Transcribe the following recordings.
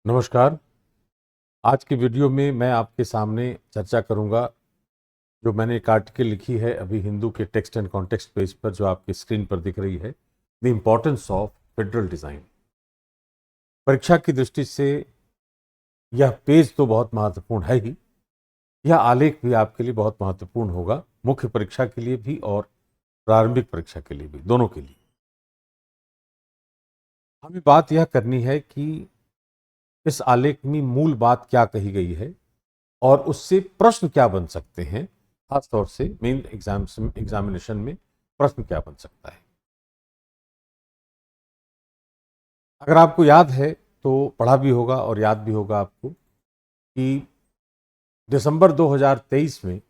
नमस्कार। आज की वीडियो में मैं आपके सामने चर्चा करूंगा जो मैंने एक आर्टिकल लिखी है अभी हिंदू के टेक्स्ट एंड कॉन्टेक्स्ट पेज पर, जो आपकी स्क्रीन पर दिख रही है, the importance of federal design. परीक्षा की दृष्टि से यह पेज तो बहुत महत्वपूर्ण है ही, यह आलेख भी आपके लिए बहुत महत्वपूर्ण होगा, मुख्य परीक्षा के लिए भी और प्रारंभिक परीक्षा के लिए भी, दोनों के लिए। हमें बात यह करनी है कि इस आलेख में मूल बात क्या कही गई है और उससे प्रश्न क्या बन सकते हैं। खासतौर से मेन एग्जामिनेशन में प्रश्न क्या बन सकता है। अगर आपको याद है तो पढ़ा भी होगा और याद भी होगा आपको कि दिसंबर 2023 में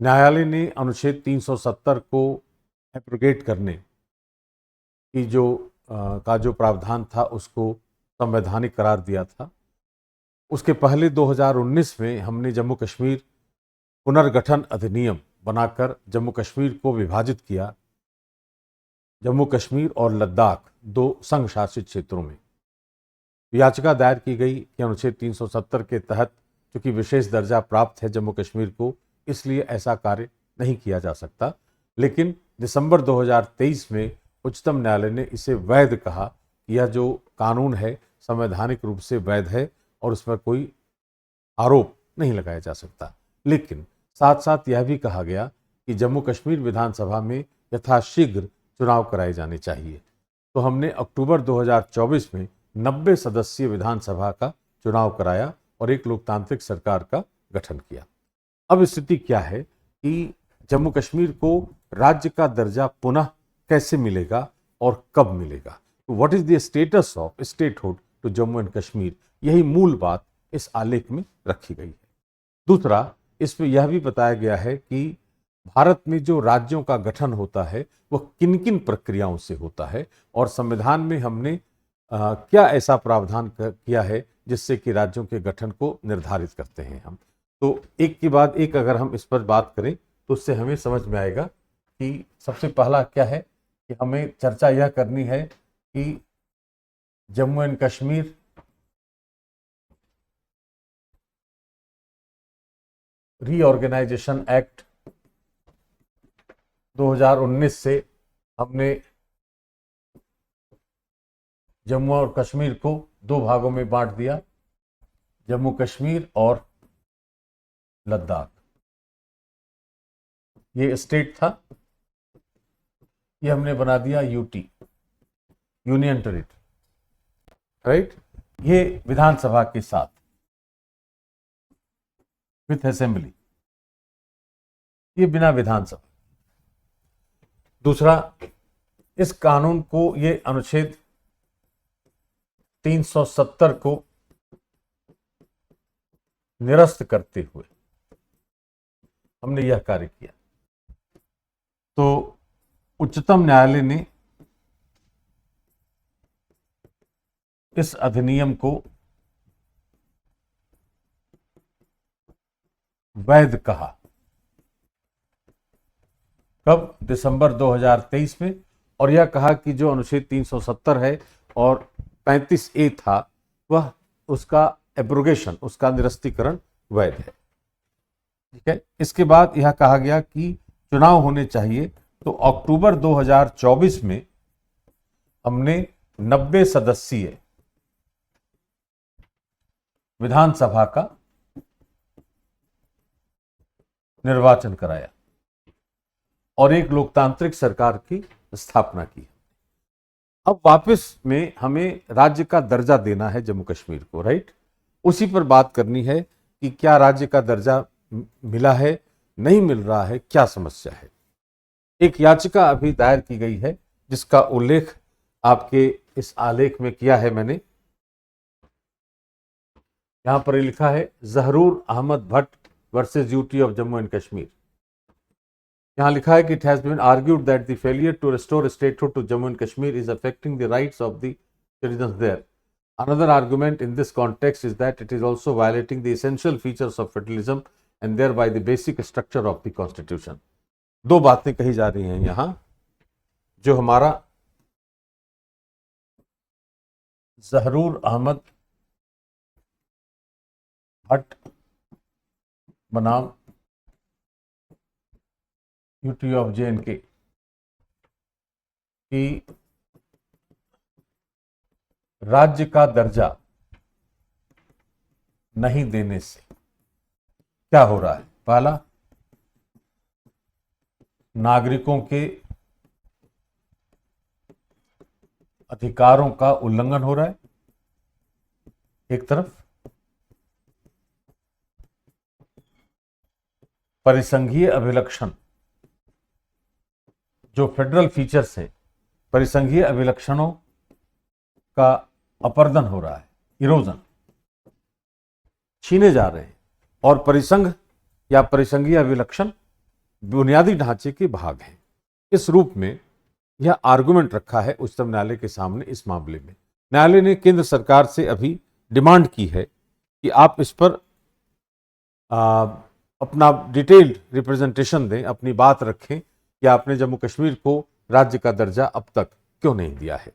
न्यायालय ने अनुच्छेद 370 को एब्रोगेट करने की जो प्रावधान था उसको संवैधानिक करार दिया था। उसके पहले 2019 में हमने जम्मू कश्मीर पुनर्गठन अधिनियम बनाकर जम्मू कश्मीर को विभाजित किया, जम्मू कश्मीर और लद्दाख दो संघ शासित क्षेत्रों में। याचिका दायर की गई कि अनुच्छेद 370 के तहत चूंकि विशेष दर्जा प्राप्त है जम्मू कश्मीर को, इसलिए ऐसा कार्य नहीं किया जा सकता। लेकिन दिसंबर 2023 में उच्चतम न्यायालय ने इसे वैध कहा कि यह जो कानून है संवैधानिक रूप से वैध है और उस पर कोई आरोप नहीं लगाया जा सकता। लेकिन साथ साथ यह भी कहा गया कि जम्मू कश्मीर विधानसभा में यथाशीघ्र चुनाव कराए जाने चाहिए। तो हमने अक्टूबर 2024 में 90 सदस्यीय विधानसभा का चुनाव कराया और एक लोकतांत्रिक सरकार का गठन किया। अब स्थिति क्या है कि जम्मू कश्मीर को राज्य का दर्जा पुनः कैसे मिलेगा और कब मिलेगा। तो what is the status of statehood to Jammu and Kashmir, यही मूल बात इस आलेख में रखी गई है। दूसरा, इसमें यह भी बताया गया है कि भारत में जो राज्यों का गठन होता है वह किन किन प्रक्रियाओं से होता है और संविधान में हमने क्या ऐसा प्रावधान किया है जिससे कि राज्यों के गठन को निर्धारित करते हैं हम। तो एक के बाद एक अगर हम इस पर बात करें तो उससे हमें समझ में आएगा कि सबसे पहला क्या है कि हमें चर्चा यह करनी है कि Jammu and Kashmir reorganisation act 2019 से हमने जम्मू और कश्मीर को दो भागों में बांट दिया, जम्मू कश्मीर और लद्दाख। ये स्टेट था, ये हमने बना दिया यूटी, यूनियन टेरिटरी, राइट। ये विधानसभा के साथ विथ असेंबली, ये बिना विधानसभा। दूसरा, इस कानून को, ये अनुच्छेद 370 को निरस्त करते हुए हमने यह कार्य किया। तो उच्चतम न्यायालय ने इस अधिनियम को वैध कहा। कब? दिसंबर 2023 में। और यह कहा कि जो अनुच्छेद 370 है और 35A था वह उसका एब्रोगेशन, उसका निरस्तीकरण वैध है। ठीक है। इसके बाद यह कहा गया कि चुनाव होने चाहिए। तो अक्टूबर 2024 में हमने 90 सदस्यीय विधानसभा का निर्वाचन कराया और एक लोकतांत्रिक सरकार की स्थापना की। अब वापस में हमें राज्य का दर्जा देना है जम्मू कश्मीर को, राइट। उसी पर बात करनी है कि क्या राज्य का दर्जा मिला है, नहीं मिल रहा है, क्या समस्या है। एक याचिका अभी दायर की गई है जिसका उल्लेख आपके इस आलेख में किया है मैंने। यहां पर लिखा है Zahoor Ahmad Bhat versus UT of Jammu and Kashmir. यहां लिखा है कि it has been argued that the failure to restore statehood to Jammu and Kashmir is affecting the rights of the citizens there. Another argument in this context is that it is also violating the essential features of federalism and thereby the basic structure of the constitution. दो बातें कही जा रही हैं यहां। जो हमारा जहरूर अहमद भट्ट बनाम यूटी ऑफ JNK की राज्य का दर्जा नहीं देने से क्या हो रहा है? पहला, नागरिकों के अधिकारों का उल्लंघन हो रहा है एक तरफ, परिसंघीय अभिलक्षण जो फेडरल फीचर्स है, परिसंघीय अभिलक्षणों का अपरदन हो रहा है, इरोजन, छीने जा रहे हैं, और परिसंघ या परिसंघीय अभिलक्षण बुनियादी ढांचे के भाग हैं। इस रूप में यह आर्गुमेंट रखा है उच्चतम न्यायालय के सामने। इस मामले में न्यायालय ने केंद्र सरकार से अभी डिमांड की है कि आप इस पर अपना डिटेल्ड रिप्रेजेंटेशन दें, अपनी बात रखें कि आपने जम्मू कश्मीर को राज्य का दर्जा अब तक क्यों नहीं दिया है।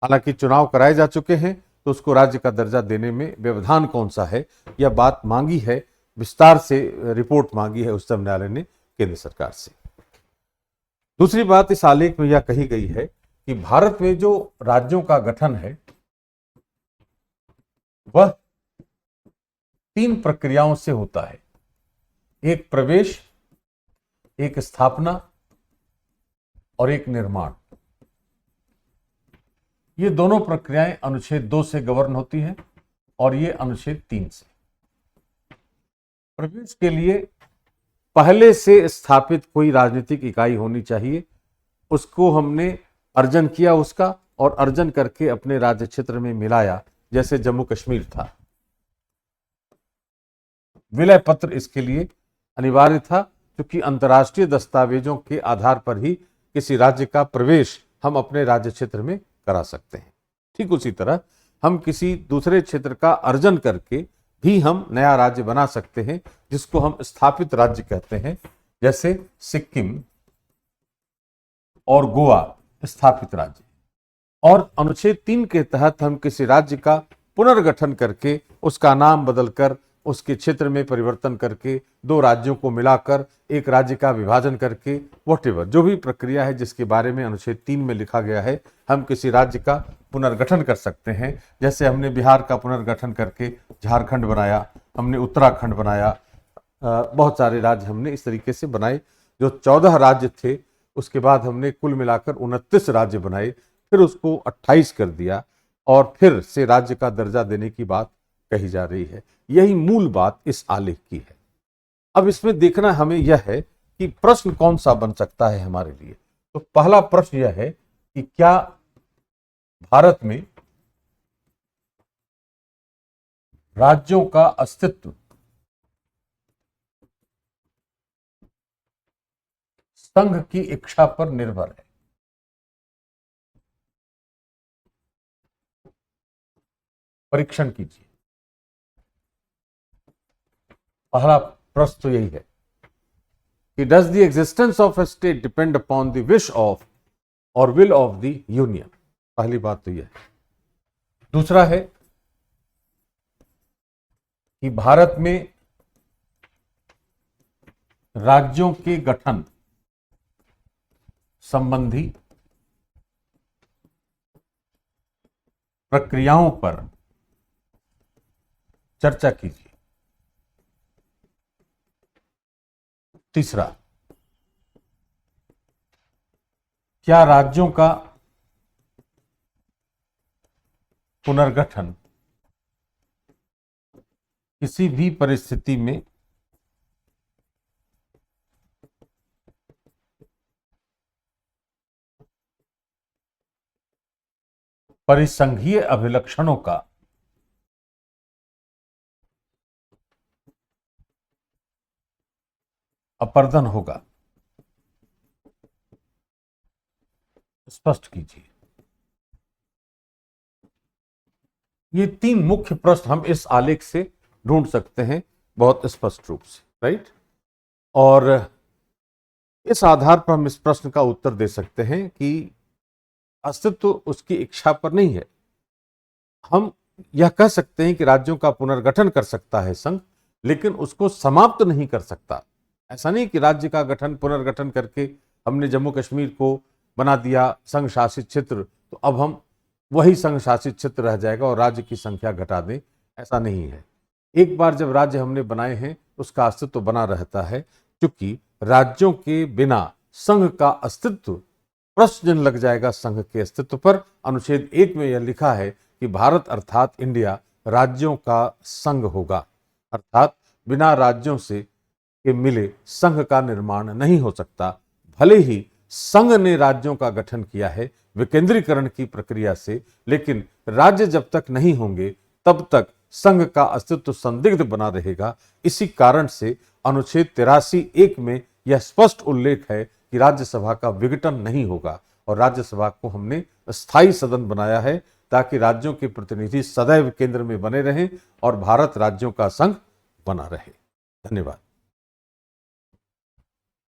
हालांकि चुनाव कराए जा चुके हैं तो उसको राज्य का दर्जा देने में व्यवधान कौन सा है, यह बात मांगी है, विस्तार से रिपोर्ट मांगी है उच्चतम न्यायालय ने केंद्र सरकार से। दूसरी बात इस आलेख में यह कही गई है कि भारत में जो राज्यों का गठन है वह 3 प्रक्रियाओं से होता है, एक प्रवेश, एक स्थापना और एक निर्माण। ये दोनों प्रक्रियाएं अनुच्छेद 2 से गवर्न होती हैं और ये अनुच्छेद 3 से। प्रवेश के लिए पहले से स्थापित कोई राजनीतिक इकाई होनी चाहिए, उसको हमने अर्जन किया उसका, और अर्जन करके अपने राज्य क्षेत्र में मिलाया, जैसे जम्मू कश्मीर था। विलय पत्र इसके लिए अनिवार्य था क्योंकि अंतर्राष्ट्रीय दस्तावेजों के आधार पर ही किसी राज्य का प्रवेश हम अपने राज्य क्षेत्र में करा सकते हैं। ठीक उसी तरह हम किसी दूसरे क्षेत्र का अर्जन करके भी हम नया राज्य बना सकते हैं, जिसको हम स्थापित राज्य कहते हैं, जैसे सिक्किम और गोवा स्थापित राज्य। और अनुच्छेद 3 के तहत हम किसी राज्य का पुनर्गठन करके, उसका नाम बदलकर, उसके क्षेत्र में परिवर्तन करके, 2 राज्यों को मिलाकर एक राज्य का विभाजन करके, वॉटेवर जो भी प्रक्रिया है जिसके बारे में अनुच्छेद 3 में लिखा गया है, हम किसी राज्य का पुनर्गठन कर सकते हैं। जैसे हमने बिहार का पुनर्गठन करके झारखंड बनाया, हमने उत्तराखंड बनाया, बहुत सारे राज्य हमने इस तरीके से बनाए। जो 14 राज्य थे उसके बाद हमने कुल मिलाकर 29 राज्य बनाए, फिर उसको 28 कर दिया और फिर से राज्य का दर्जा देने की बात कही जा रही है। यही मूल बात इस आलेख की है। अब इसमें देखना हमें यह है कि प्रश्न कौन सा बन सकता है हमारे लिए। तो पहला प्रश्न यह है कि क्या भारत में राज्यों का अस्तित्व संघ की इच्छा पर निर्भर है? परीक्षण कीजिए। पहला प्रश्न तो यही है कि does the existence of A state depend upon the wish of और विल ऑफ द यूनियन? पहली बात तो यह है। दूसरा है कि भारत में राज्यों के गठन संबंधी प्रक्रियाओं पर चर्चा कीजिए। तीसरा, क्या राज्यों का पुनर्गठन किसी भी परिस्थिति में परिसंघीय अभिलक्षणों का अपरदन होगा? स्पष्ट कीजिए। ये 3 मुख्य प्रश्न हम इस आलेख से ढूंढ सकते हैं बहुत स्पष्ट रूप से, राइट? और इस आधार पर हम इस प्रश्न का उत्तर दे सकते हैं कि अस्तित्व उसकी इच्छा पर नहीं है, हम यह कह सकते हैं कि राज्यों का पुनर्गठन कर सकता है संघ, लेकिन उसको समाप्त नहीं कर सकता। ऐसा नहीं कि राज्य का गठन पुनर्गठन करके हमने जम्मू कश्मीर को बना दिया संघ शासित क्षेत्र, तो अब हम वही संघ शासित क्षेत्र रह जाएगा और राज्य की संख्या घटा दें, ऐसा नहीं है। एक बार जब राज्य हमने बनाए हैं उसका अस्तित्व बना रहता है, क्योंकि राज्यों के बिना संघ का अस्तित्व, प्रश्न चिन्ह लग जाएगा संघ के अस्तित्व पर। अनुच्छेद 1 में यह लिखा है कि भारत अर्थात इंडिया राज्यों का संघ होगा, अर्थात बिना राज्यों से के मिले संघ का निर्माण नहीं हो सकता। भले ही संघ ने राज्यों का गठन किया है विकेंद्रीकरण की प्रक्रिया से, लेकिन राज्य जब तक नहीं होंगे तब तक संघ का अस्तित्व संदिग्ध बना रहेगा। इसी कारण से अनुच्छेद 83(1) में यह स्पष्ट उल्लेख है कि राज्यसभा का विघटन नहीं होगा, और राज्यसभा को हमने स्थायी सदन बनाया है ताकि राज्यों के प्रतिनिधि सदैव केंद्र में बने रहें और भारत राज्यों का संघ बना रहे। धन्यवाद।